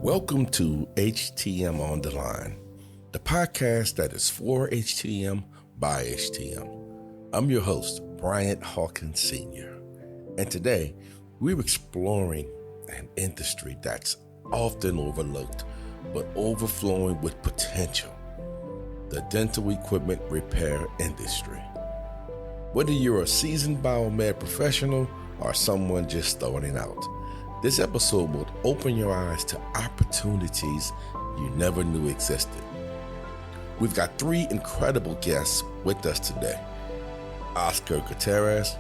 Welcome to HTM on the Line, the podcast that is for HTM by HTM. I'm your host, Bryant Hawkins Sr., and today we're exploring an industry that's often overlooked but overflowing with potential: the dental equipment repair industry. Whether you're a seasoned biomed professional or someone just starting out, this episode will open your eyes to opportunities you never knew existed. We've got three incredible guests with us today. Oscar Gutierrez,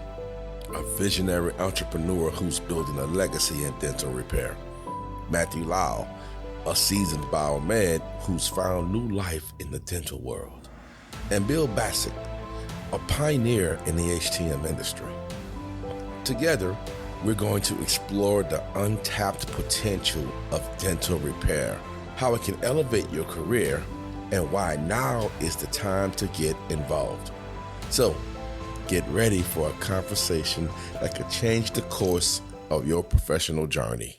a visionary entrepreneur who's building a legacy in dental repair. Matthew Lau, a seasoned biomed who's found new life in the dental world. And Bill Bassett, a pioneer in the HTM industry. Together, we're going to explore the untapped potential of dental repair, how it can elevate your career, and why now is the time to get involved. So, get ready for a conversation that could change the course of your professional journey.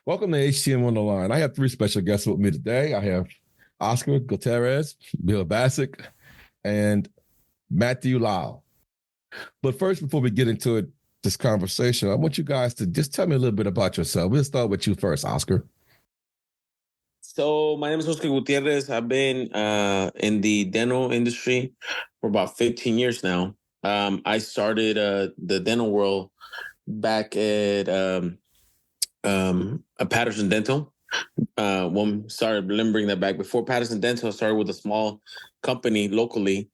Welcome to HTM on the Line. I have three special guests with me today. I have Oscar Gutierrez, Bill Bassett, and Matthew Lau. But first, before we get into this conversation, I want you guys to just tell me a little bit about yourself. We'll start with you first, Oscar. So my name is Oscar Gutierrez. I've been in the dental industry for about 15 years now. I started the dental world back at Patterson Dental. Let me bring that back. Before Patterson Dental, I started with a small company locally.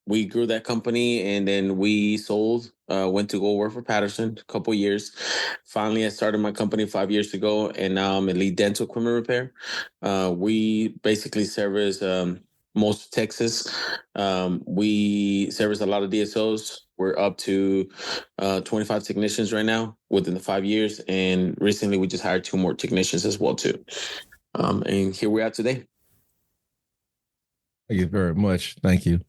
We grew that company and then we sold, went to go work for Patterson a couple of years. Finally, I started my company 5 years ago, and now I'm in lead dental equipment repair. We basically service most of Texas. We service a lot of DSOs. We're up to 25 technicians right now within the 5 years. And recently we just hired 2 more technicians as well too. And here we are today. Thank you very much. Thank you.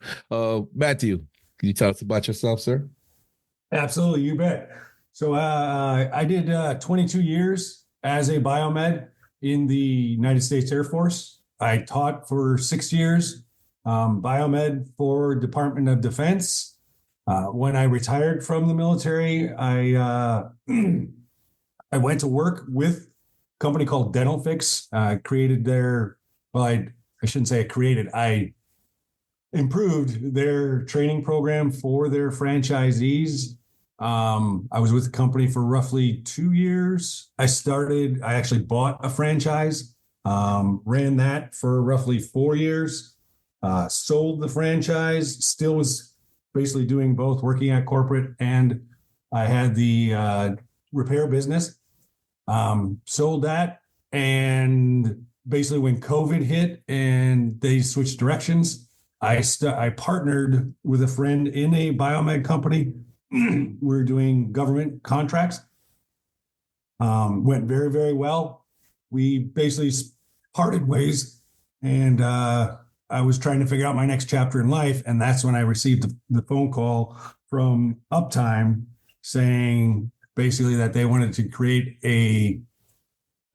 Matthew, can you tell us about yourself, sir? Absolutely, you bet. So I did 22 years as a biomed in the United States Air Force. I taught for 6 years, biomed for Department of Defense. When I retired from the military, I went to work with a company called Dental Fix. I shouldn't say I created. I improved their training program for their franchisees. I was with the company for roughly 2 years. I actually bought a franchise, ran that for roughly 4 years, sold the franchise, still was basically doing both, working at corporate, and I had the repair business. Sold that, and basically when COVID hit and they switched directions, I partnered with a friend in a biomed company. We were doing government contracts. Went very, very well. We basically parted ways, and I was trying to figure out my next chapter in life. And that's when I received the phone call from Uptime saying basically that they wanted to create a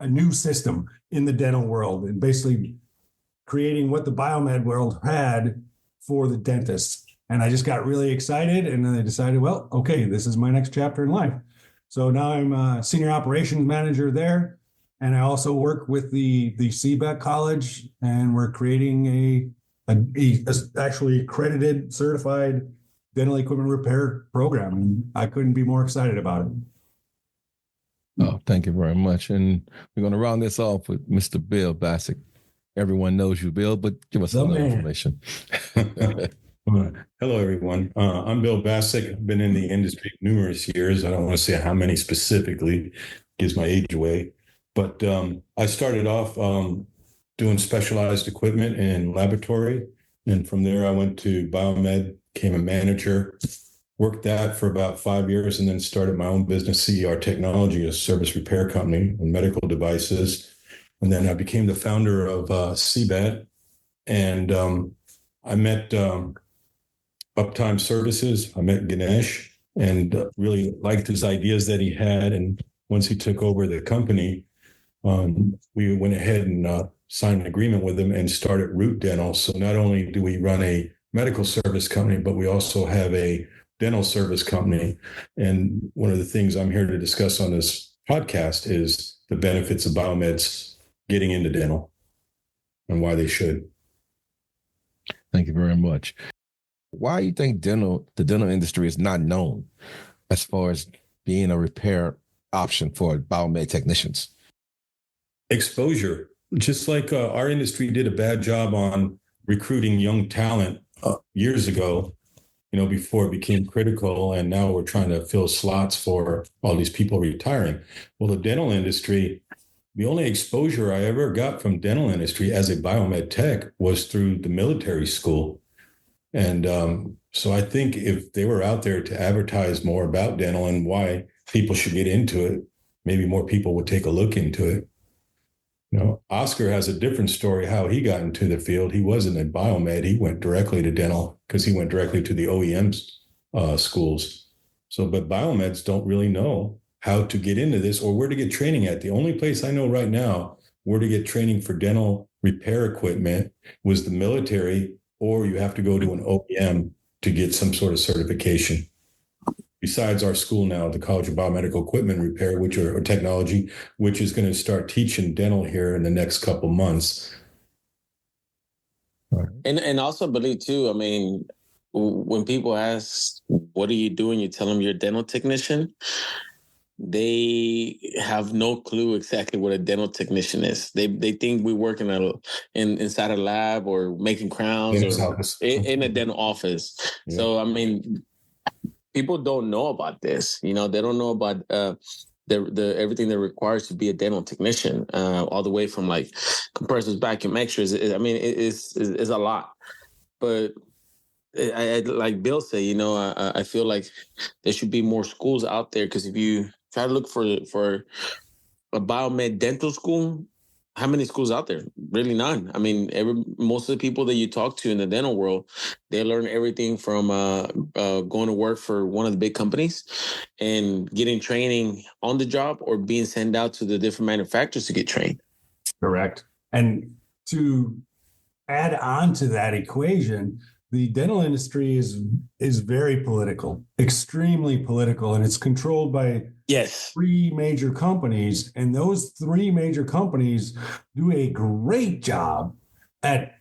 new system in the dental world, and basically creating what the biomed world had for the dentists. And I just got really excited, and then I decided, well, okay, this is my next chapter in life. So now I'm a senior operations manager there. And I also work with the CBEC College, and we're creating a actually accredited, certified dental equipment repair program. And I couldn't be more excited about it. Oh, thank you very much. And we're going to round this off with Mr. Bill Bassett. Everyone knows you, Bill, but give us some information. Hello, everyone. I'm Bill Bassett. I've been in the industry numerous years. I don't want to say how many specifically, gives my age away. But I started off doing specialized equipment in laboratory. And from there, I went to biomed, became a manager, worked that for about 5 years, and then started my own business, CER Technology, a service repair company on medical devices. And then I became the founder of CBAT, and I met UptimeServices. I met Ganesh and really liked his ideas that he had. And once he took over the company, we went ahead and signed an agreement with him and started Root Dental. So not only do we run a medical service company, but we also have a dental service company. And one of the things I'm here to discuss on this podcast is the benefits of biomeds getting into dental and why they should. Thank you very much. Why do you think the dental industry is not known as far as being a repair option for biomed technicians? Exposure. Just like our industry did a bad job on recruiting young talent years ago, before it became critical, and now we're trying to fill slots for all these people retiring. Well, the dental industry, the only exposure I ever got from dental industry as a biomed tech was through the military school. And so I think if they were out there to advertise more about dental and why people should get into it, maybe more people would take a look into it. Oscar has a different story how he got into the field. He wasn't a biomed. He went directly to dental because he went directly to the OEM schools. But biomeds don't really know how to get into this or where to get training at. The only place I know right now where to get training for dental repair equipment was the military, or you have to go to an OEM to get some sort of certification. Besides our school now, the College of Biomedical Equipment Repair, or technology, which is going to start teaching dental here in the next couple months. And also believe too, I mean, when people ask, what are you doing? You tell them you're a dental technician. They have no clue exactly what a dental technician is. They think we work inside a lab or making crowns or in a dental office. Yeah. So, I mean, people don't know about this. They don't know about the everything that requires to be a dental technician, all the way from like compressors, vacuum, extras. It's a lot. But I like Bill said, I feel like there should be more schools out there, because if you try to look for a biomed dental school, how many schools out there? Really none. I mean, most of the people that you talk to in the dental world, they learn everything from going to work for one of the big companies and getting training on the job, or being sent out to the different manufacturers to get trained. Correct. And to add on to that equation, the dental industry is very political, extremely political, and it's controlled by three major companies. And those three major companies do a great job at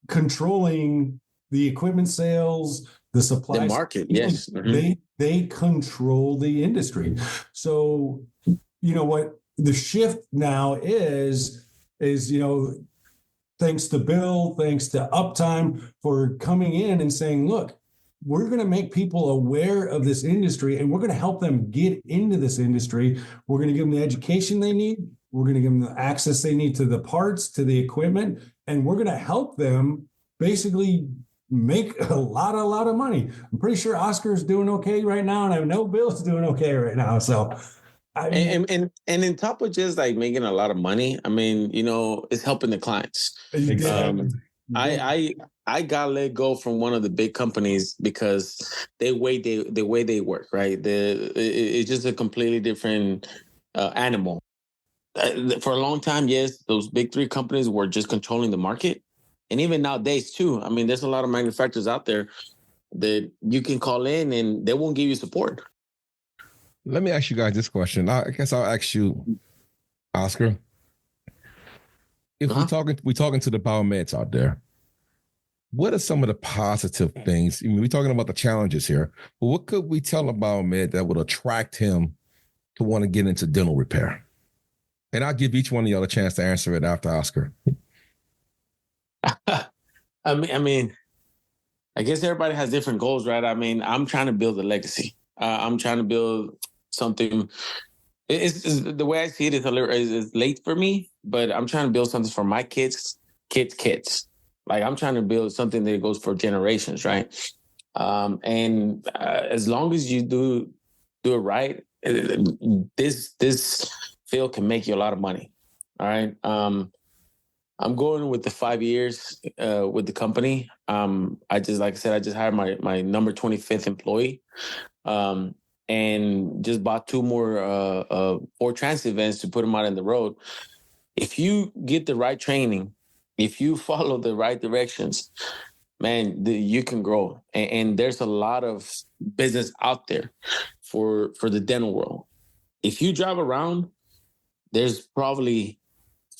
controlling the equipment sales, the supply, the market. Yes, they control the industry. So what the shift now is thanks to Bill, thanks to Uptime for coming in and saying, look, we're going to make people aware of this industry, and we're going to help them get into this industry. We're going to give them the education they need. We're going to give them the access they need to the parts, to the equipment, and we're going to help them basically make a lot of money. I'm pretty sure Oscar's doing okay right now, and I know Bill's doing okay right now. So, and on top of just like making a lot of money, I mean, it's helping the clients. I got let go from one of the big companies because the way they work, right? It's just a completely different animal. For a long time, yes, those big three companies were just controlling the market. And even nowadays too, I mean, there's a lot of manufacturers out there that you can call in and they won't give you support. Let me ask you guys this question. I guess I'll ask you, Oscar. If we're talking to the biomeds out there, what are some of the positive things? I mean, we're talking about the challenges here, but what could we tell a biomed that would attract him to want to get into dental repair? And I'll give each one of y'all a chance to answer it after Oscar. I mean, I guess everybody has different goals, right? I mean, I'm trying to build a legacy. I'm trying to build something. It's the way I see it is late for me, but I'm trying to build something for my kids. Like, I'm trying to build something that goes for generations, right? And as long as you do it right, this field can make you a lot of money. All right. I'm going with the 5 years with the company. Like I said, I just hired my number 25th employee, and just bought 2 more Ford Transit vans to put them out on the road. If you get the right training, if you follow the right directions, man, you can grow. And there's a lot of business out there for the dental world. If you drive around, there's probably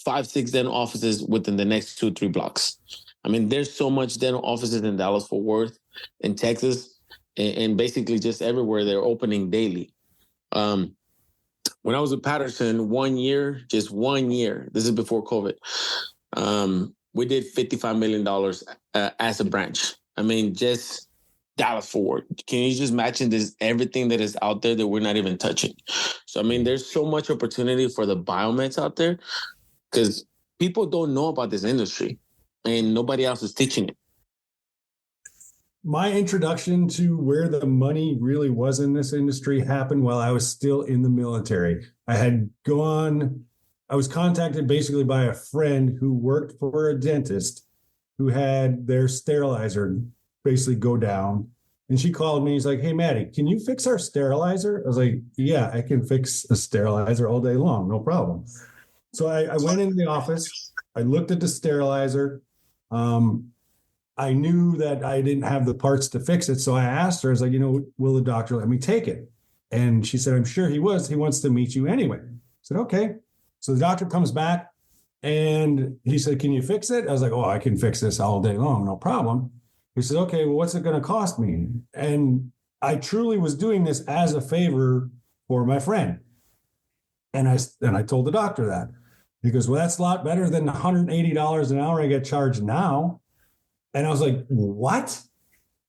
5-6 dental offices within the next 2-3 blocks. I mean, there's so much dental offices in Dallas-Fort Worth, in Texas, and basically just everywhere. They're opening daily. When I was with Patterson 1 year, just 1 year, this is before COVID, we did $55 million as a branch. I mean, just Dallas-Fort Worth. Can you just imagine this, everything that is out there that we're not even touching? So, I mean, there's so much opportunity for the biomeds out there, because people don't know about this industry and nobody else is teaching it. My introduction to where the money really was in this industry happened while I was still in the military. I was contacted basically by a friend who worked for a dentist who had their sterilizer basically go down. And she called me. He's like, "Hey, Maddie, can you fix our sterilizer?" I was like, "Yeah, I can fix a sterilizer all day long. No problem." So I went into the office. I looked at the sterilizer. I knew that I didn't have the parts to fix it. So I asked her, I was like, "Will the doctor let me take it?" And she said, "I'm sure he was. He wants to meet you anyway." I said, "Okay." So the doctor comes back and he said, "Can you fix it?" I was like, "Oh, I can fix this all day long. No problem." He said, "Okay, well, what's it going to cost me?" And I truly was doing this as a favor for my friend. And I told the doctor that. He goes, "Well, that's a lot better than the $180 an hour I get charged now." And I was like, "What?"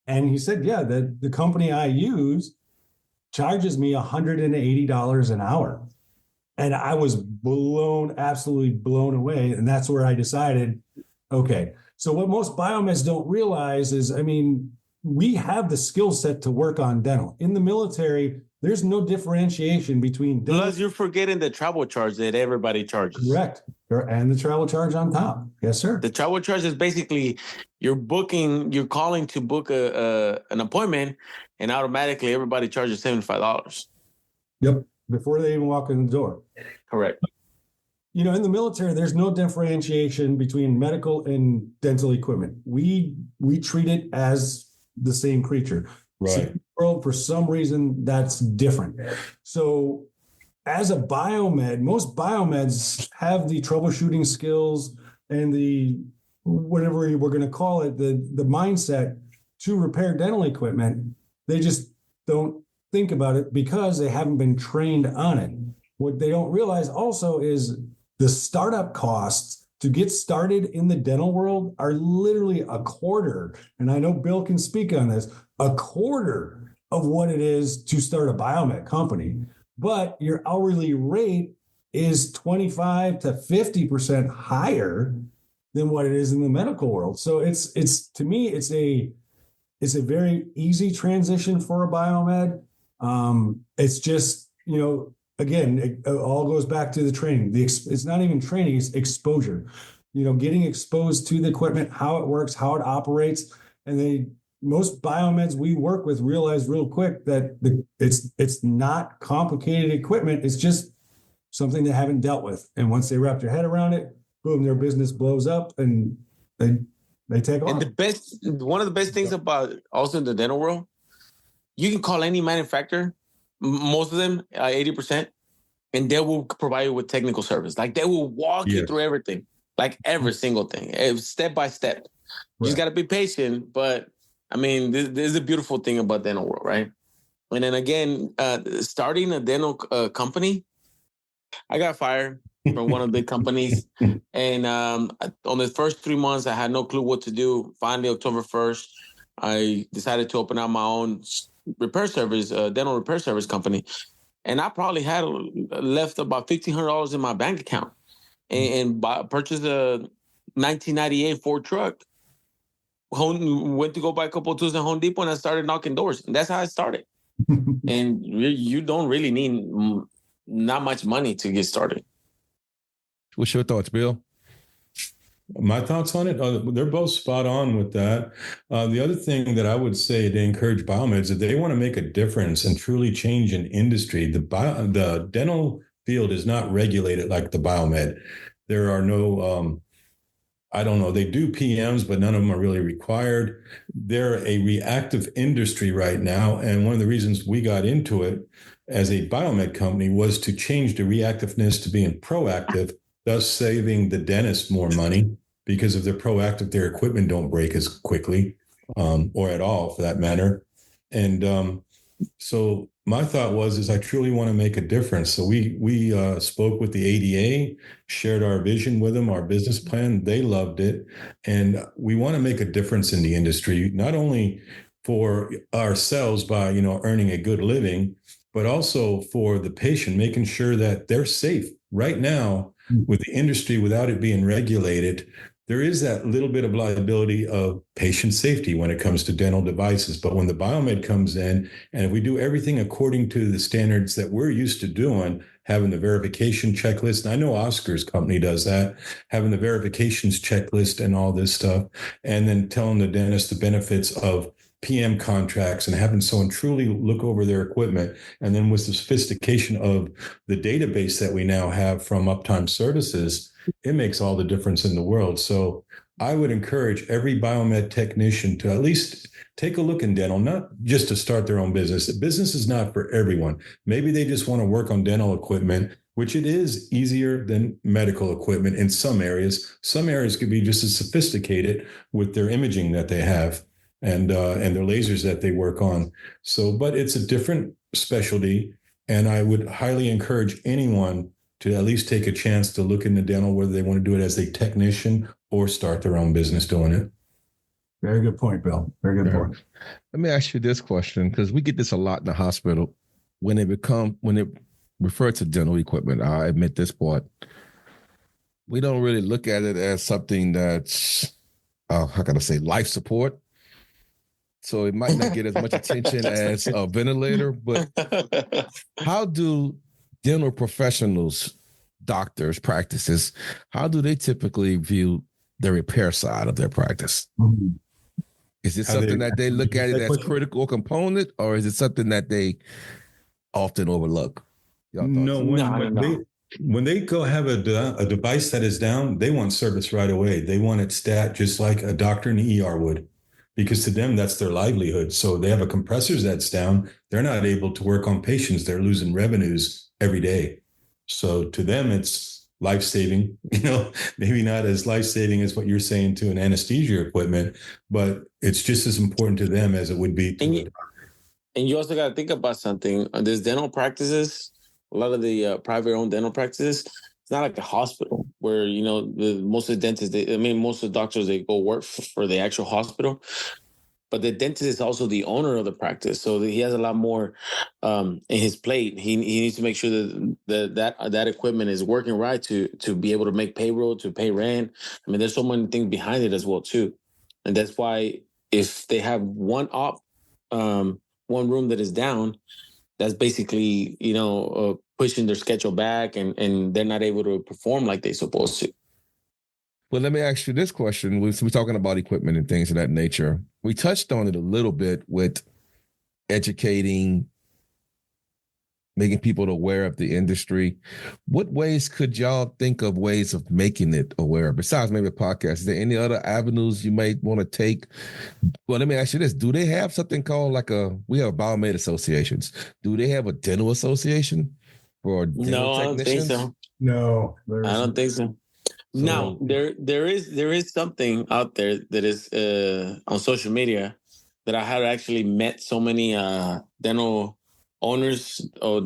And he said, "Yeah, the company I use charges me $180 an hour." And I was absolutely blown away. And that's where I decided, okay. So what most biomeds don't realize is, I mean, we have the skill set to work on dental. In the military, there's no differentiation between dental. Plus, you're forgetting the travel charge that everybody charges. Correct. And the travel charge on top. Yes, sir. The travel charge is basically you're calling to book an appointment, and automatically everybody charges $75. Yep. Before they even walk in the door. Correct. In the military, there's no differentiation between medical and dental equipment. We treat it as the same creature. Right. So, for some reason, that's different. So as a biomed, most biomeds have the troubleshooting skills and the, whatever we're going to call it, the mindset to repair dental equipment. They just don't think about it because they haven't been trained on it. What they don't realize also is the startup costs to get started in the dental world are literally a quarter. And I know Bill can speak on this, a quarter of what it is to start a biomed company. But your hourly rate is 25 to 50% higher than what it is in the medical world. So it's to me, it's a very easy transition for a biomed. It's just, again, it all goes back to the training. It's not even training, it's exposure. Getting exposed to the equipment, how it works, how it operates. And most biomeds we work with realize real quick that it's not complicated equipment. It's just something they haven't dealt with. And once they wrap their head around it, boom, their business blows up and they take off. And one of the best things about also in the dental world, you can call any manufacturer, most of them, 80%, and they will provide you with technical service. Like they will walk you through everything, like every single thing, step by step. You just got to be patient. But I mean, this is a beautiful thing about dental world, right? And then again, starting a dental company, I got fired from one of the big companies. And on the first 3 months, I had no clue what to do. Finally, October 1st, I decided to open up my own repair service, dental repair service company. And I probably had left about $1,500 in my bank account and purchased a 1998 Ford truck went to go buy a couple of tools in Home Depot, and I started knocking doors. And that's how I started. And you don't really need not much money to get started. What's your thoughts, Bill? My thoughts on it, they're both spot on with that. The other thing that I would say to encourage biomeds, if they want to make a difference and truly change an industry, the dental field is not regulated like the biomed. There are no, I don't know, they do PMs, but none of them are really required. They're a reactive industry right now. And one of the reasons we got into it as a biomed company was to change the reactiveness to being proactive, thus saving the dentist more money, because if they're proactive, their equipment don't break as quickly, or at all for that matter. And so my thought is I truly want to make a difference. So we spoke with the ADA, shared our vision with them, our business plan. They loved it. And we want to make a difference in the industry, not only for ourselves by, earning a good living, but also for the patient, making sure that they're safe. Right now, with the industry, without it being regulated, there is that little bit of liability of patient safety when it comes to dental devices. But when the biomed comes in, and if we do everything according to the standards that we're used to doing, having the verification checklist, and I know Oscar's company does that, having the verifications checklist and all this stuff, and then telling the dentist the benefits of PM contracts and having someone truly look over their equipment. And then with the sophistication of the database that we now have from UptimeServices, it makes all the difference in the world. So I would encourage every biomed technician to at least take a look in dental, not just to start their own business. The business is not for everyone. Maybe they just want to work on dental equipment, which it is easier than medical equipment in some areas. Some areas could be just as sophisticated with their imaging that they have and their lasers that they work on. So, but it's a different specialty. And I would highly encourage anyone to at least take a chance to look into dental, whether they want to do it as a technician or start their own business doing it. Very good point, Bill. Very good point. Let me ask you this question, because we get this a lot in the hospital. When it refer to dental equipment, I admit this part, we don't really look at it as something that's, how can I say, life support. So it might not get as much attention as a ventilator, but how do dental professionals, doctors, practices, how do they typically view the repair side of their practice? Mm-hmm. Is it something that they look at it as critical component, or is it something that they often overlook? No, when they go have a device that is down, they want service right away. They want it stat just like a doctor in the ER would, because to them, that's their livelihood. So they have a compressor that's down. They're not able to work on patients. They're losing revenues every day. So to them, it's life-saving, maybe not as life-saving as what you're saying to an anesthesia equipment, but it's just as important to them as it would be to and you also got to think about something. There's dental practices, a lot of the private-owned dental practices, it's not like a hospital where, most of the dentists, most of the doctors, they go work for the actual hospital. But the dentist is also the owner of the practice. So he has a lot more in his plate. He needs to make sure that equipment is working right to be able to make payroll, to pay rent. There's so many things behind it as well, too. And that's why if they have one room that is down, that's basically, pushing their schedule back and they're not able to perform like they're supposed to. Well, let me ask you this question. We're talking about equipment and things of that nature. We touched on it a little bit with educating, making people aware of the industry. What ways could y'all think of ways of making it aware? Besides maybe a podcast, is there any other avenues you might want to take? Well, let me ask you this. Do they have something called we have biomed associations. Do they have a dental association for dental technicians? I don't think so. No, I don't think so. So, now there is something out there that is on social media that I had actually met so many dental owners or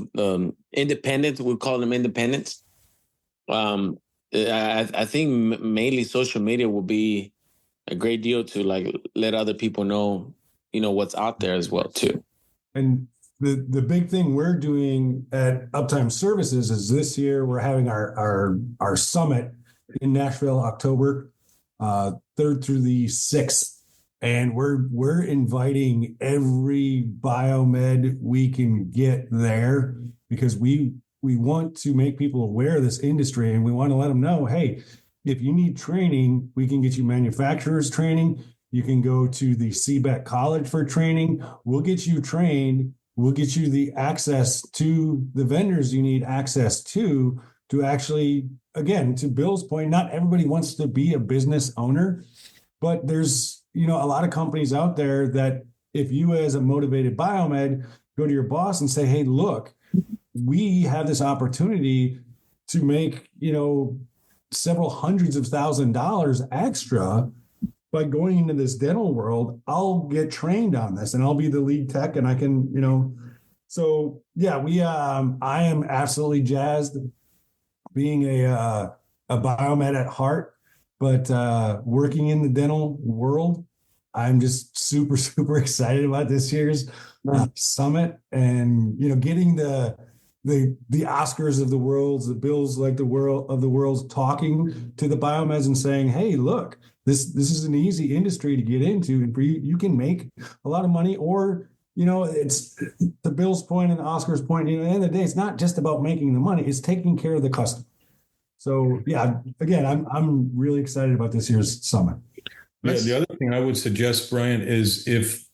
independents. We call them independents. I think mainly social media will be a great deal to let other people know, what's out there as well too. And the big thing we're doing at UptimeServices is this year we're having our summit in Nashville, October 3rd through the 6th. And we're inviting every biomed we can get there because we want to make people aware of this industry, and we want to let them know, hey, if you need training, we can get you manufacturers training. You can go to the CBEC College for training. We'll get you trained. We'll get you the access to the vendors you need access to actually, again, to Bill's point, not everybody wants to be a business owner, but there's, a lot of companies out there that if you as a motivated biomed go to your boss and say, hey, look, we have this opportunity to make, several hundreds of $1,000s extra by going into this dental world, I'll get trained on this and I'll be the lead tech and I can, so yeah, I am absolutely jazzed being a biomed at heart, but working in the dental world, I'm just super, super excited about this year's summit and, getting the Oscars of the world, the Bills like the world of the world's talking to the biomeds and saying, hey, look, this is an easy industry to get into. And for you can make a lot of money, or, it's the Bill's point and the Oscars point, at the end of the day, it's not just about making the money, it's taking care of the customer. So yeah, again, I'm really excited about this year's summit. Yeah, the other thing I would suggest, Brian, is if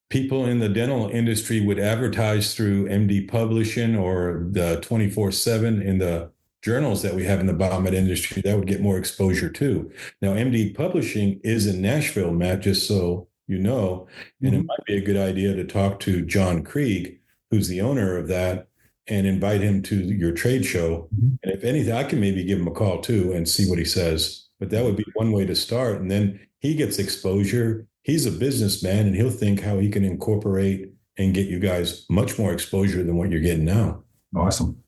people in the dental industry would advertise through MD Publishing or the 24/7 in the journals that we have in the biomed industry, that would get more exposure too. Now, MD Publishing is in Nashville, Matt, just so you know, and it might be a good idea to talk to John Krieg, who's the owner of that, and invite him to your trade show. And if anything, I can maybe give him a call too and see what he says. But that would be one way to start. And then he gets exposure. He's a businessman and he'll think how he can incorporate and get you guys much more exposure than what you're getting now. Awesome.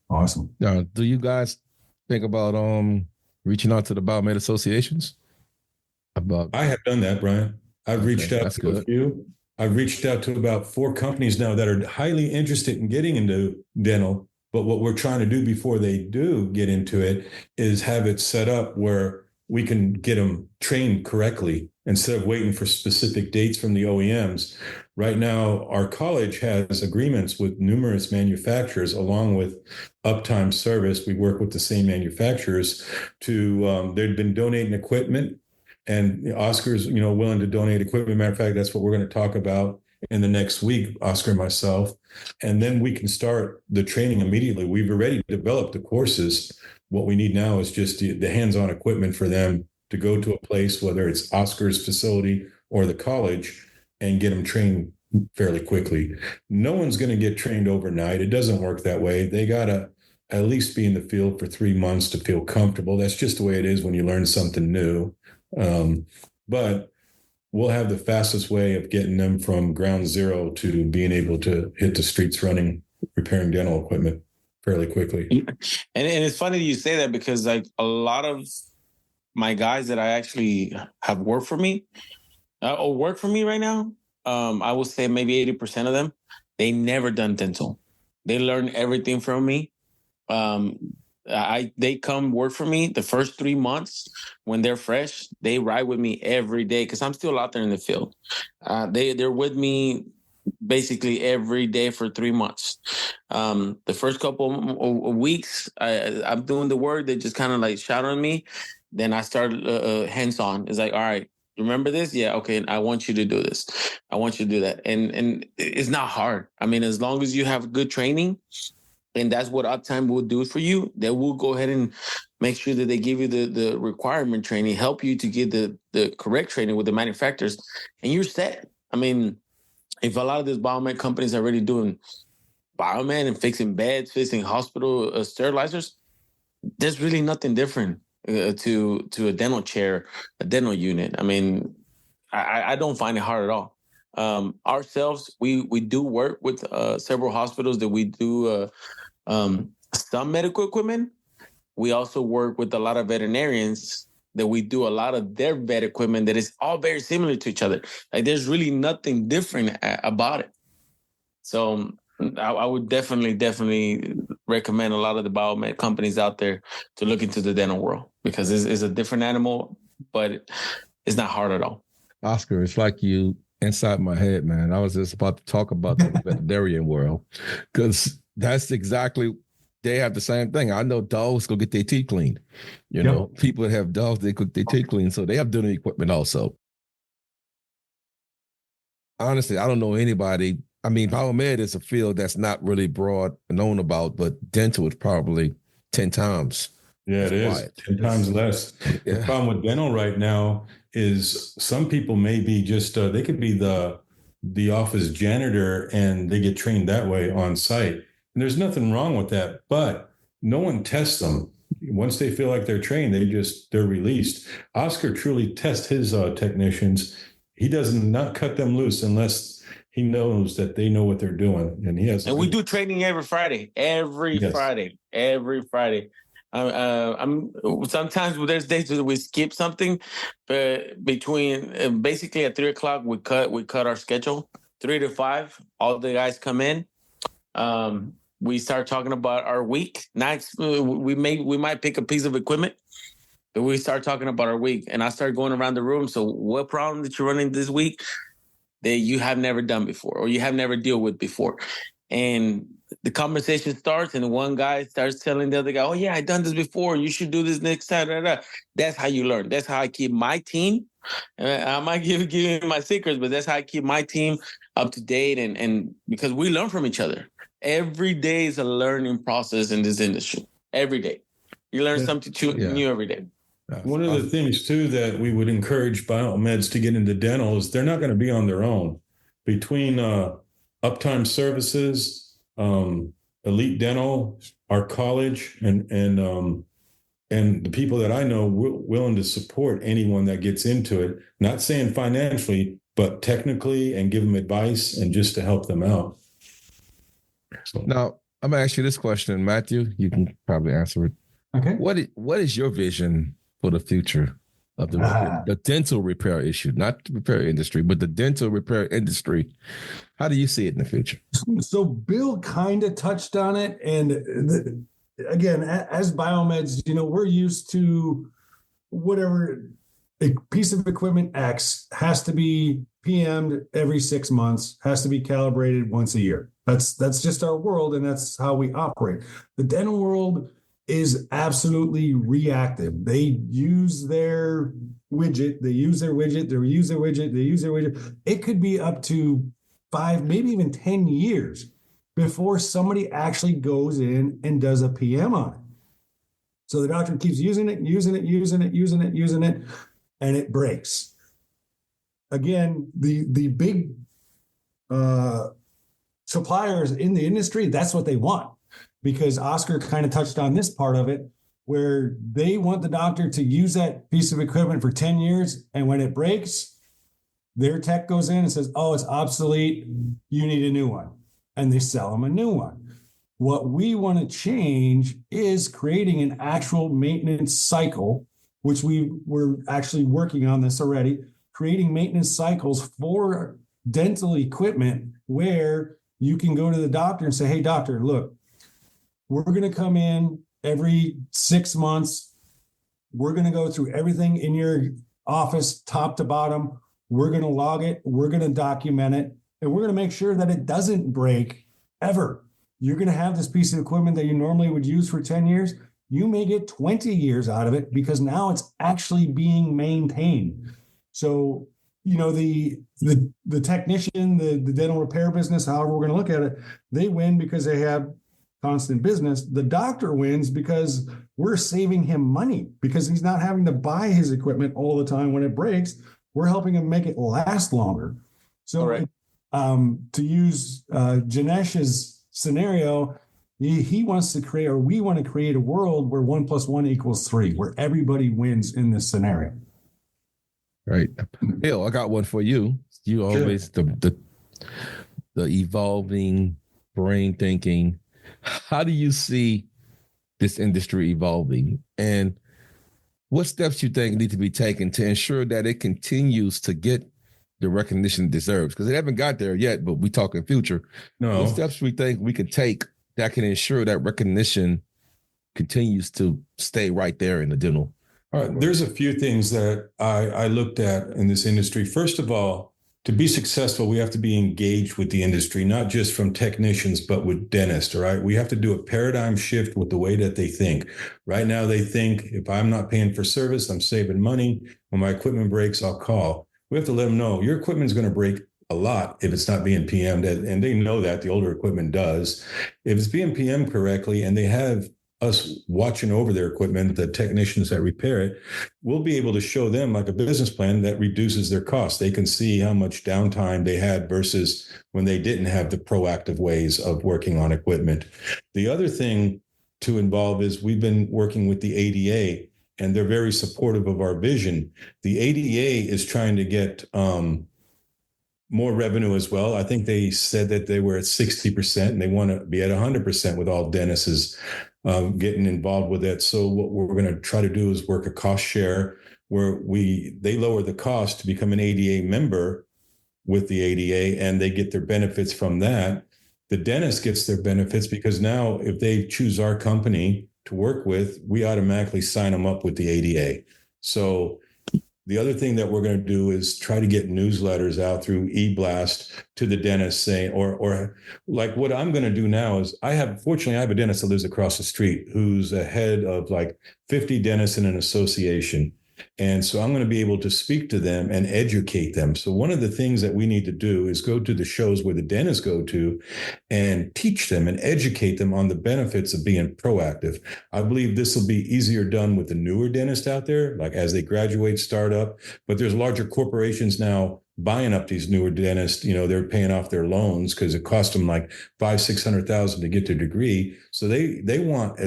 Now, do you guys think about reaching out to the biomed associations? I have done that, Brian. I've reached out to a few. I've reached out to about 4 companies now that are highly interested in getting into dental. But what we're trying to do before they do get into it is have it set up where we can get them trained correctly instead of waiting for specific dates from the OEMs. Right now, our college has agreements with numerous manufacturers, along with UptimeServices. We work with the same manufacturers to, they've been donating equipment, and Oscar's, willing to donate equipment. Matter of fact, that's what we're going to talk about in the next week, Oscar and myself. And then we can start the training immediately. We've already developed the courses. What we need now is just the hands-on equipment for them to go to a place, whether it's Oscar's facility or the college, and get them trained fairly quickly. No one's going to get trained overnight. It doesn't work that way. They got to at least be in the field for 3 months to feel comfortable. That's just the way it is when you learn something new. But we'll have the fastest way of getting them from ground zero to being able to hit the streets running, repairing dental equipment fairly quickly. And it's funny you say that, because like a lot of my guys that I actually have worked for me or work for me right now, I would say maybe 80% of them, they never done dental. They learn everything from me. They come work for me the first 3 months when they're fresh. They ride with me every day because I'm still out there in the field. They're with me basically every day for 3 months. The first couple of weeks, I'm doing the work. They just kind of like shout on me. Then I start hands-on. It's like, all right, remember this? Yeah, okay. I want you to do this. I want you to do that. And it's not hard. I mean, as long as you have good training, and that's what Uptime will do for you, they will go ahead and make sure that they give you the requirement training, help you to get the correct training with the manufacturers, and you're set. I mean, if a lot of these biomed companies are already doing biomed and fixing beds, fixing hospital sterilizers, there's really nothing different to a dental chair, a dental unit. I mean, I don't find it hard at all. Ourselves, we do work with several hospitals that we do some medical equipment. We also work with a lot of veterinarians that we do a lot of their vet equipment that is all very similar to each other. Like there's really nothing different about it. So I would definitely recommend a lot of the biomed companies out there to look into the dental world, because it's a different animal, but it's not hard at all. Oscar, it's like you inside my head, man. I was just about to talk about the veterinarian world because that's exactly, they have the same thing. I know dogs go get their teeth cleaned. You know, people that have dogs, they cook their teeth clean. So they have dental equipment also. Honestly, I don't know anybody. I mean, biomed is a field that's not really broad known about, but dental is probably 10 times. Yeah, it is 10 times less. Yeah. The problem with dental right now is some people may be just, they could be the office janitor and they get trained that way on site. And there's nothing wrong with that, but no one tests them. Once they feel like they're trained, they're released. Oscar truly tests his technicians. He does not cut them loose unless he knows that they know what they're doing. And he has. And we do training every Friday. Every Friday. I'm sometimes there's days that we skip something, but between basically at 3:00 we cut our schedule 3 to 5. All the guys come in. We start talking about our week. Next, we might pick a piece of equipment. But we start talking about our week, and I start going around the room. So what problem that you're running this week that you have never done before or you have never dealt with before? And the conversation starts, and one guy starts telling the other guy, oh, yeah, I've done this before. You should do this next time. That's how you learn. That's how I keep my team. I might give you my secrets, but that's how I keep my team up to date. And because we learn from each other. Every day is a learning process in this industry. Every day. You learn something new every day. One of the things, too, that we would encourage biomeds to get into dental is they're not going to be on their own. Between UptimeServices, Elite Dental, our college, and the people that I know willing to support anyone that gets into it, not saying financially, but technically, and give them advice and just to help them out. So. Now, I'm going to ask you this question, Matthew. You can probably answer it. Okay. What is your vision for the future of the dental repair issue, not the repair industry, but the dental repair industry? How do you see it in the future? So Bill kind of touched on it. And again, as biomeds, we're used to whatever a piece of equipment X has to be PM'd every 6 months, has to be calibrated once a year. That's just our world, and that's how we operate. The dental world is absolutely reactive. They use their widget, they use their widget. It could be up to 5, maybe even 10 years before somebody actually goes in and does a PM on it. So the doctor keeps using it, and it breaks. Again, the big suppliers in the industry, that's what they want. Because Oscar kind of touched on this part of it, where they want the doctor to use that piece of equipment for 10 years. And when it breaks, their tech goes in and says, oh, it's obsolete. You need a new one. And they sell them a new one. What we want to change is creating an actual maintenance cycle, which we're actually working on this already, creating maintenance cycles for dental equipment where you can go to the doctor and say, hey, doctor, look, we're going to come in every 6 months. We're going to go through everything in your office, top to bottom. We're going to log it. We're going to document it. And we're going to make sure that it doesn't break ever. You're going to have this piece of equipment that you normally would use for 10 years. You may get 20 years out of it because now it's actually being maintained. So, the technician, the dental repair business, however we're going to look at it, they win because they have constant business. The doctor wins because we're saving him money because he's not having to buy his equipment all the time when it breaks. We're helping him make it last longer. So to use Janesh's scenario, he wants to create, or we want to create a world where 1 + 1 = 3, where everybody wins in this scenario. Right. Bill, I got one for you. You always, the evolving brain thinking. How do you see this industry evolving, and what steps you think need to be taken to ensure that it continues to get the recognition it deserves? Because it haven't got there yet, but we talking future. No. What steps we think we can take that can ensure that recognition continues to stay right there in the dental All right. There's a few things that I looked at in this industry. First of all, to be successful, we have to be engaged with the industry, not just from technicians, but with dentists. All right. We have to do a paradigm shift with the way that they think. Right now, they think if I'm not paying for service, I'm saving money. When my equipment breaks, I'll call. We have to let them know your equipment is going to break a lot if it's not being PM'd. And they know that the older equipment does. If it's being PM'd correctly and they have us watching over their equipment, the technicians that repair it, we'll be able to show them like a business plan that reduces their costs. They can see how much downtime they had versus when they didn't have the proactive ways of working on equipment. The other thing to involve is we've been working with the ADA, and they're very supportive of our vision. The ADA is trying to get more revenue as well. I think they said that they were at 60% and they want to be at 100% with all dentists getting involved with it. So what we're going to try to do is work a cost share where they lower the cost to become an ADA member with the ADA, and they get their benefits from that. The dentist gets their benefits because now if they choose our company to work with, we automatically sign them up with the ADA. So the other thing that we're going to do is try to get newsletters out through eBlast to the dentist saying, or like what I'm going to do now is fortunately I have a dentist that lives across the street who's a head of like 50 dentists in an association. And so I'm going to be able to speak to them and educate them. So one of the things that we need to do is go to the shows where the dentists go to and teach them and educate them on the benefits of being proactive. I believe this will be easier done with the newer dentists out there, like as they graduate, start up. But there's larger corporations now buying up these newer dentists. They're paying off their loans because it cost them like $500,000-$600,000 to get their degree. So they want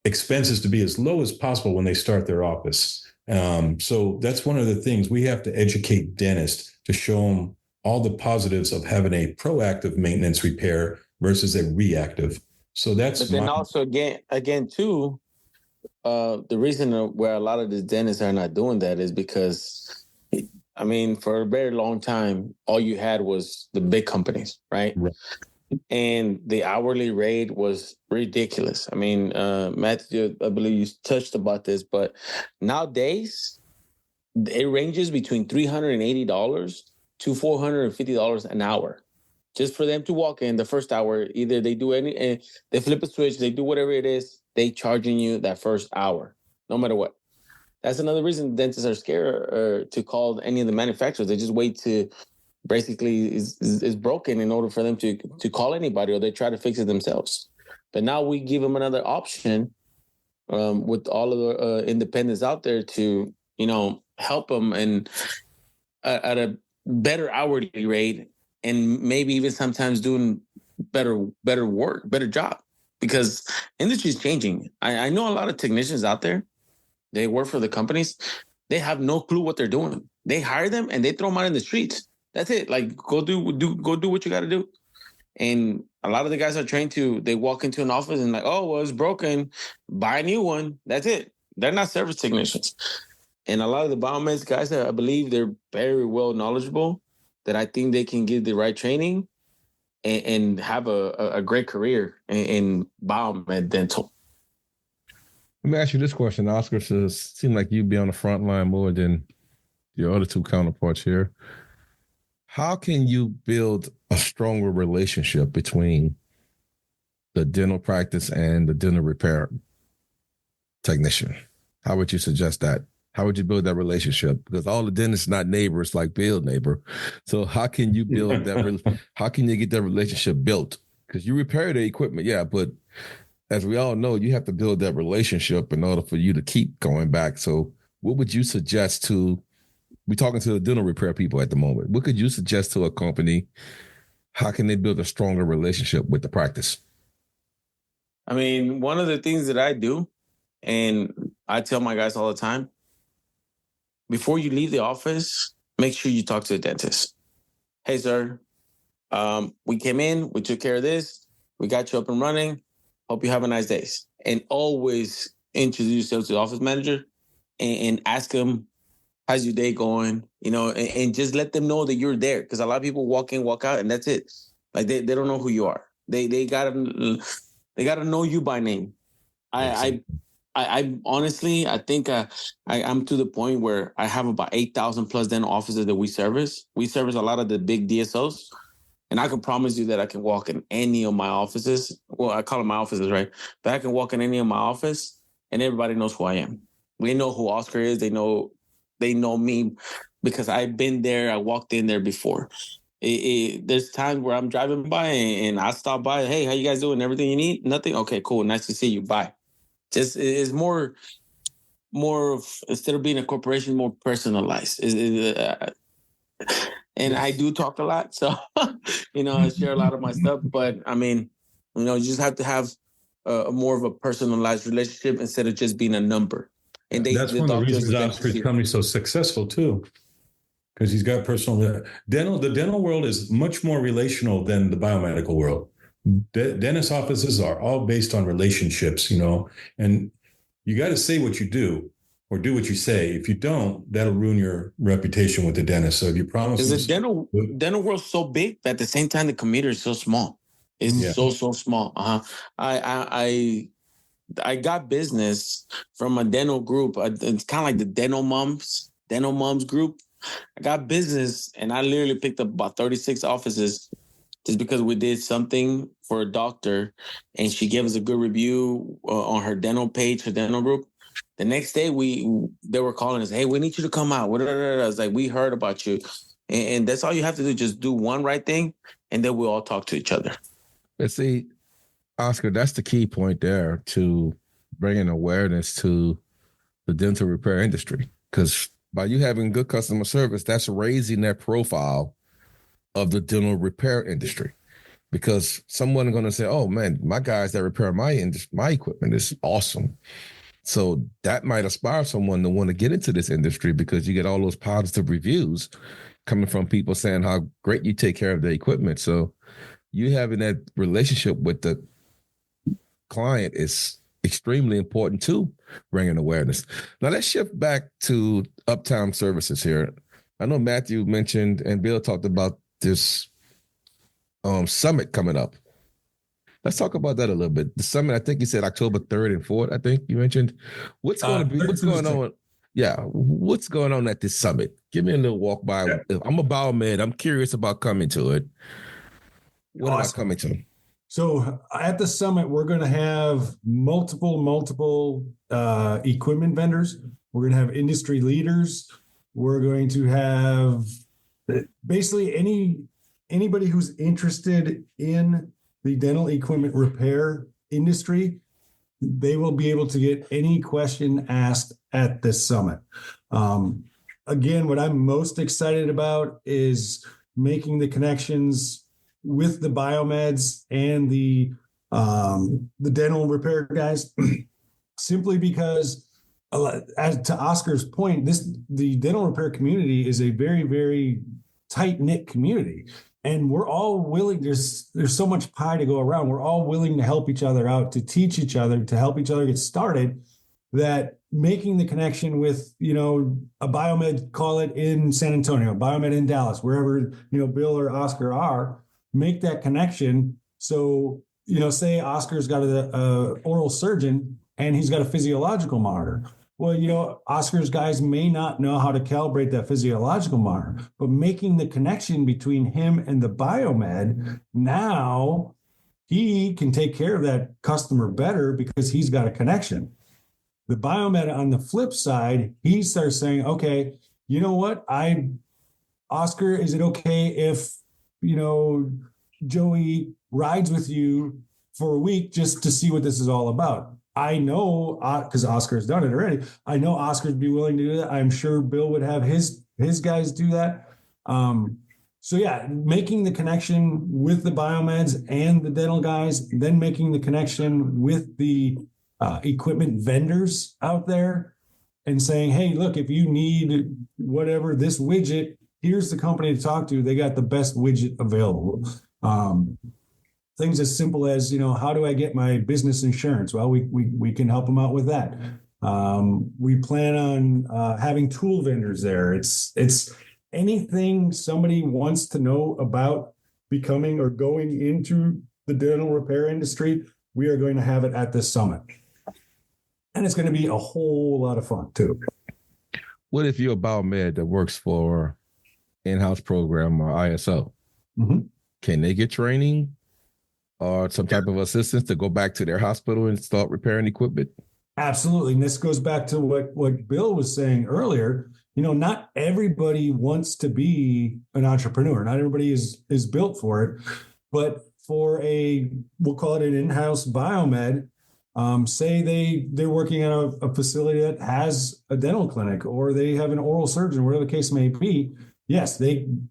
expenses to be as low as possible when they start their office. So that's one of the things we have to educate dentists to show them all the positives of having a proactive maintenance repair versus a reactive. So that's. But then also again too, the reason where a lot of the dentists are not doing that is because, I mean, for a very long time, all you had was the big companies, right? And the hourly rate was ridiculous. I mean, Matthew, I believe you touched about this, but nowadays it ranges between $380 to $450 an hour just for them to walk in the first hour. Either they do they flip a switch, they do whatever it is, they charging you that first hour, no matter what. That's another reason dentists are scared to call any of the manufacturers. They just wait to basically is broken in order for them to call anybody, or they try to fix it themselves. But now we give them another option with all of the independents out there to, help them and at a better hourly rate, and maybe even sometimes doing better work, better job, because industry is changing. I know a lot of technicians out there, they work for the companies. They have no clue what they're doing. They hire them and they throw them out in the streets. That's it. Like, go do what you got to do. And a lot of the guys are trained they walk into an office and like, oh, well, it's broken, buy a new one. That's it. They're not service technicians. And a lot of the biomed guys, I believe they're very well knowledgeable, that I think they can give the right training and have a great career in biomed dental. Let me ask you this question, Oscar. So it seems like you'd be on the front line more than your other two counterparts here. How can you build a stronger relationship between the dental practice and the dental repair technician? How would you suggest that? How would you build that relationship? Because all the dentists not neighbors like Bill neighbor. So how can you build that? How can you get that relationship built? Because you repair the equipment, yeah, but as we all know, you have to build that relationship in order for you to keep going back. So what would you suggest to, we're talking to the dental repair people at the moment, what could you suggest to a company? How can they build a stronger relationship with the practice? I mean, one of the things that I do, and I tell my guys all the time, before you leave the office, make sure you talk to the dentist. Hey, sir, we came in, we took care of this, we got you up and running. Hope you have a nice day. And always introduce yourself to the office manager and ask them, how's your day going? And just let them know that you're there. Because a lot of people walk in, walk out, and that's it. Like they don't know who you are. They gotta know you by name. I I honestly, I think I'm to the point where I have about 8,000 plus dental offices that we service. We service a lot of the big DSOs. And I can promise you that I can walk in any of my offices. Well, I call them my offices, right? But I can walk in any of my office and everybody knows who I am. They know who Oscar is. They know me because I've been there. I walked in there before. There's times where I'm driving by and I stop by. Hey, how you guys doing? Everything you need? Nothing? Okay, cool. Nice to see you. Bye. Just it's more of, instead of being a corporation, more personalized. And yes. I do talk a lot, so I share a lot of my stuff. But I mean, you just have to have a more of a personalized relationship instead of just being a number. And that's one of the reasons Oscar's company is so successful too, because he's got personal dental. The dental world is much more relational than the biomedical world. Dentist offices are all based on relationships, and you got to say what you do. Or do what you say. If you don't, that'll ruin your reputation with the dentist. So if you promise, because the dental world's so big, but at the same time, the community is so small. It's so small. I got business from a dental group. It's kind of like the dental moms group. I got business, and I literally picked up about 36 offices just because we did something for a doctor, and she gave us a good review on her dental page, her dental group. The next day, they were calling us, hey, we need you to come out. I was like, we heard about you. And that's all you have to do. Just do one right thing, and then we'll all talk to each other. But see, Oscar, that's the key point there, to bringing awareness to the dental repair industry. Because by you having good customer service, that's raising that profile of the dental repair industry. Because someone's going to say, oh, man, my guys that repair my equipment is awesome. So that might inspire someone to want to get into this industry, because you get all those positive reviews coming from people saying how great you take care of the equipment. So you having that relationship with the client is extremely important to bringing awareness. Now let's shift back to UptimeServices here. I know Matthew mentioned and Bill talked about this summit coming up. Let's talk about that a little bit. The summit, I think you said October 3rd and 4th, I think you mentioned. What's going on? Yeah, what's going on at this summit? Give me a little walk by. Yeah. I'm a biomed. I'm curious about coming to it. What am I coming to? So at the summit, we're going to have multiple equipment vendors. We're going to have industry leaders. We're going to have basically anybody who's interested in the dental equipment repair industry. They will be able to get any question asked at this summit. Again, what I'm most excited about is making the connections with the biomeds and the dental repair guys, simply because, as to Oscar's point, the dental repair community is a very, very tight-knit community. And we're all willing, there's so much pie to go around. We're all willing to help each other out, to teach each other, to help each other get started, that making the connection with, a biomed, call it in San Antonio, biomed in Dallas, wherever, Bill or Oscar are, make that connection. So, say Oscar's got a oral surgeon and he's got a physiological monitor. Well, Oscar's guys may not know how to calibrate that physiological monitor, but making the connection between him and the biomed, now he can take care of that customer better because he's got a connection. The biomed, on the flip side, he starts saying, okay, you know what? Oscar, is it okay if, Joey rides with you for a week just to see what this is all about? I know, because Oscar's done it already, I know Oscar'd be willing to do that. I'm sure Bill would have his guys do that. So yeah, making the connection with the biomeds and the dental guys, then making the connection with the equipment vendors out there and saying, hey, look, if you need whatever, this widget, here's the company to talk to. They got the best widget available. Things as simple as, how do I get my business insurance? Well, we can help them out with that. We plan on having tool vendors there. It's anything somebody wants to know about becoming or going into the dental repair industry, we are going to have it at this summit. And it's going to be a whole lot of fun too. What if you're a biomed that works for in-house program or ISO? Mm-hmm. Can they get training or some type of assistance to go back to their hospital and start repairing equipment? Absolutely. And this goes back to what Bill was saying earlier. Not everybody wants to be an entrepreneur. Not everybody is built for it. But for we'll call it an in-house biomed, say they're working at a facility that has a dental clinic, or they have an oral surgeon, whatever the case may be. Yes,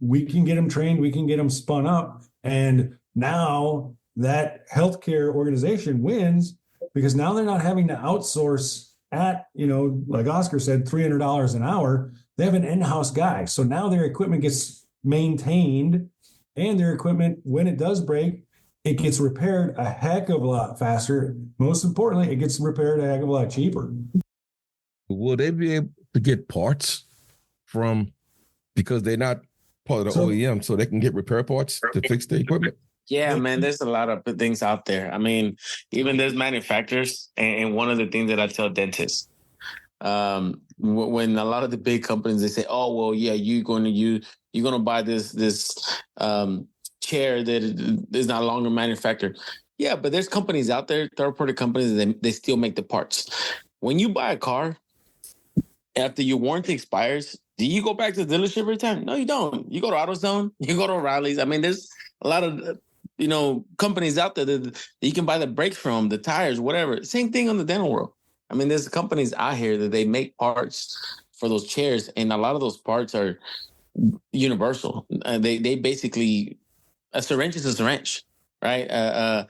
we can get them trained, we can get them spun up. And now that healthcare organization wins, because now they're not having to outsource at, like Oscar said, $300 an hour. They have an in-house guy. So now their equipment gets maintained, and their equipment, when it does break, it gets repaired a heck of a lot faster. Most importantly, it gets repaired a heck of a lot cheaper. Will they be able to get parts because they're not part of the OEM, so they can get repair parts to fix the equipment? Yeah, man, there's a lot of things out there. I mean, even there's manufacturers, and one of the things that I tell dentists, when a lot of the big companies, they say, "Oh, well, yeah, you're going to buy this chair that is not longer manufactured." Yeah, but there's companies out there, third-party companies, that they still make the parts. When you buy a car, after your warranty expires, do you go back to the dealership every time? No, you don't. You go to AutoZone, you go to O'Reilly's. I mean, there's a lot of companies out there that you can buy the brakes from, the tires, whatever. Same thing on the dental world. I mean, there's companies out here that they make parts for those chairs, and a lot of those parts are universal. They basically, a syringe is a syringe, right? A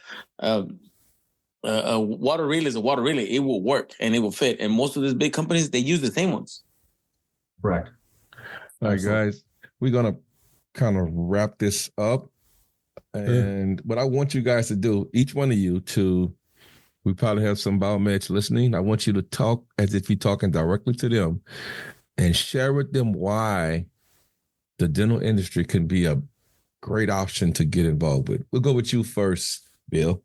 water relay is a water relay. It will work and it will fit. And most of these big companies, they use the same ones. Correct. All right, guys, we're gonna kind of wrap this up. And what I want you guys to do, each one of you, we probably have some biomeds listening. I want you to talk as if you're talking directly to them and share with them why the dental industry can be a great option to get involved with. We'll go with you first, Bill.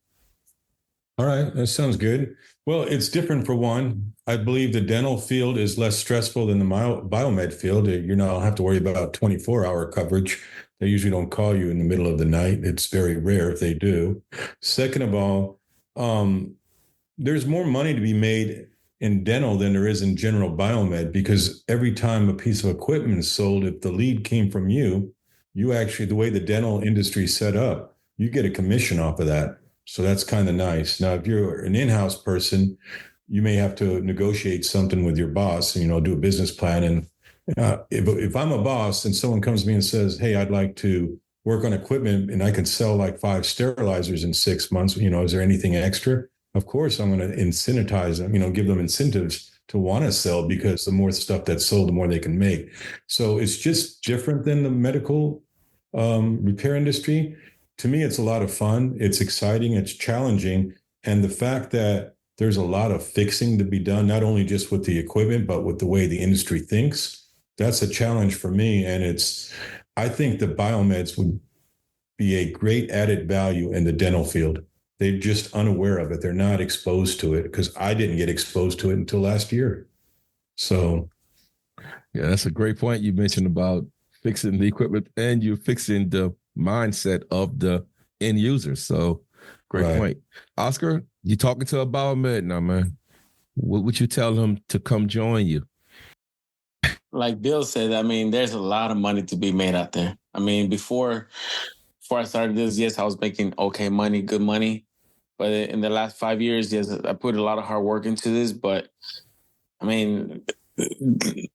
All right, that sounds good. Well, it's different for one. I believe the dental field is less stressful than the biomed field. You don't have to worry about 24-hour coverage. They usually don't call you in the middle of the night. It's very rare if they do. Second of all, there's more money to be made in dental than there is in general biomed, because every time a piece of equipment is sold, if the lead came from you actually, the way the dental industry is set up, you get a commission off of that. So that's kind of nice. Now, if you're an in-house person, you may have to negotiate something with your boss, do a business plan. And if I'm a boss and someone comes to me and says, "Hey, I'd like to work on equipment and I can sell like 5 sterilizers in 6 months, is there anything extra?" Of course, I'm going to incentivize them, give them incentives to want to sell, because the more stuff that's sold, the more they can make. So it's just different than the medical repair industry. To me, it's a lot of fun. It's exciting. It's challenging. And the fact that there's a lot of fixing to be done, not only just with the equipment, but with the way the industry thinks, that's a challenge for me. And I think the biomeds would be a great added value in the dental field. They're just unaware of it. They're not exposed to it, because I didn't get exposed to it until last year. So. Yeah, that's a great point you mentioned about fixing the equipment, and you're fixing the mindset of the end user. So great point. Oscar, you talking to a biomed now, man. What would you tell them to come join you? Like Bill said, I mean, there's a lot of money to be made out there. I mean, before I started this, yes, I was making okay money, good money. But in the last 5 years, yes, I put a lot of hard work into this. But I mean,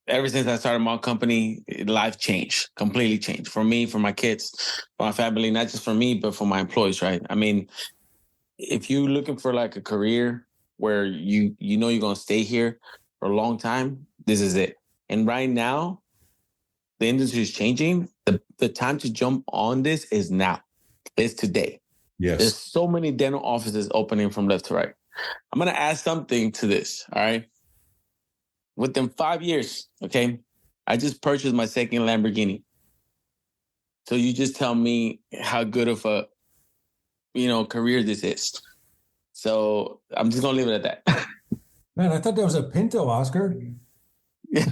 ever since I started my company, life changed, completely changed for me, for my kids, for my family, not just for me, but for my employees, right? I mean, if you're looking for like a career where you're going to stay here for a long time, this is it. And right now, the industry is changing. The time to jump on this is now. It's today. Yes. There's so many dental offices opening from left to right. I'm going to add something to this, all right? Within 5 years, okay, I just purchased my second Lamborghini. So you just tell me how good of a, career this is. So I'm just going to leave it at that. Man, I thought that was a Pinto, Oscar. Yeah.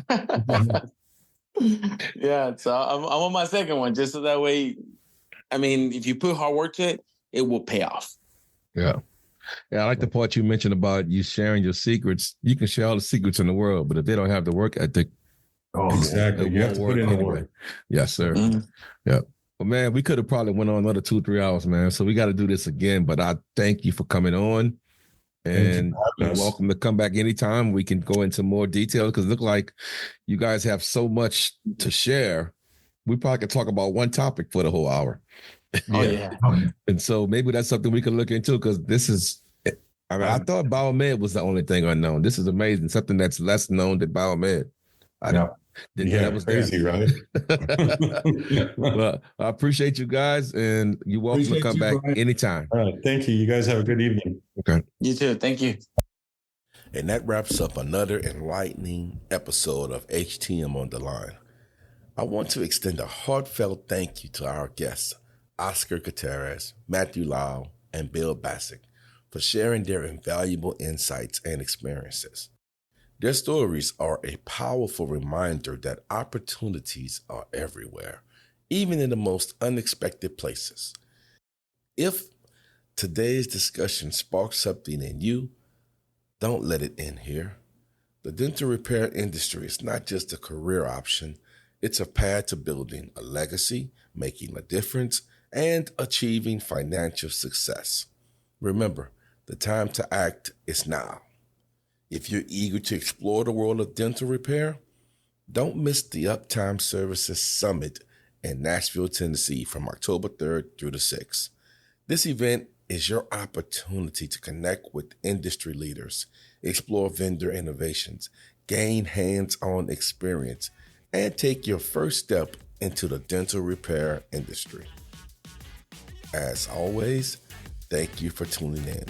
Yeah. So I'm on my second one, just so that way. I mean, if you put hard work to it, it will pay off. Yeah. Yeah, I like the part you mentioned about you sharing your secrets. You can share all the secrets in the world, but if they don't have the work ethic, Exactly. You have to put in the work. Yes, sir. Mm-hmm. Yeah. Well, man, we could have probably went on another 2-3 hours, man. So we got to do this again. But I thank you for coming on. And you're welcome to come back anytime. We can go into more detail because it look like you guys have so much to share. We probably could talk about one topic for the whole hour. Oh, yeah. And so maybe that's something we can look into because this is, I mean, I thought biomed was the only thing unknown. This is amazing. Something that's less known than biomed. Didn't know that was crazy, there. Right? Well, I appreciate you guys, and you're welcome to come back anytime. All right. Thank you. You guys have a good evening. Okay. You too. Thank you. And that wraps up another enlightening episode of HTM on the Line. I want to extend a heartfelt thank you to our guests, Oscar Gutierrez, Matthew Lau, and Bill Bassett, for sharing their invaluable insights and experiences. Their stories are a powerful reminder that opportunities are everywhere, even in the most unexpected places. If today's discussion sparks something in you, don't let it end here. The dental repair industry is not just a career option, it's a path to building a legacy, making a difference, and achieving financial success. Remember, the time to act is now. If you're eager to explore the world of dental repair, don't miss the UptimeServices Summit in Nashville, Tennessee from October 3rd through the 6th. This event is your opportunity to connect with industry leaders, explore vendor innovations, gain hands-on experience, and take your first step into the dental repair industry. As always, thank you for tuning in.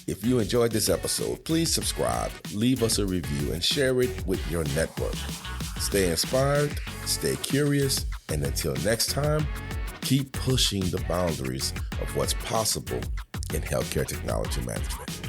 If you enjoyed this episode, please subscribe, leave us a review, and share it with your network. Stay inspired, stay curious, and until next time, keep pushing the boundaries of what's possible in healthcare technology management.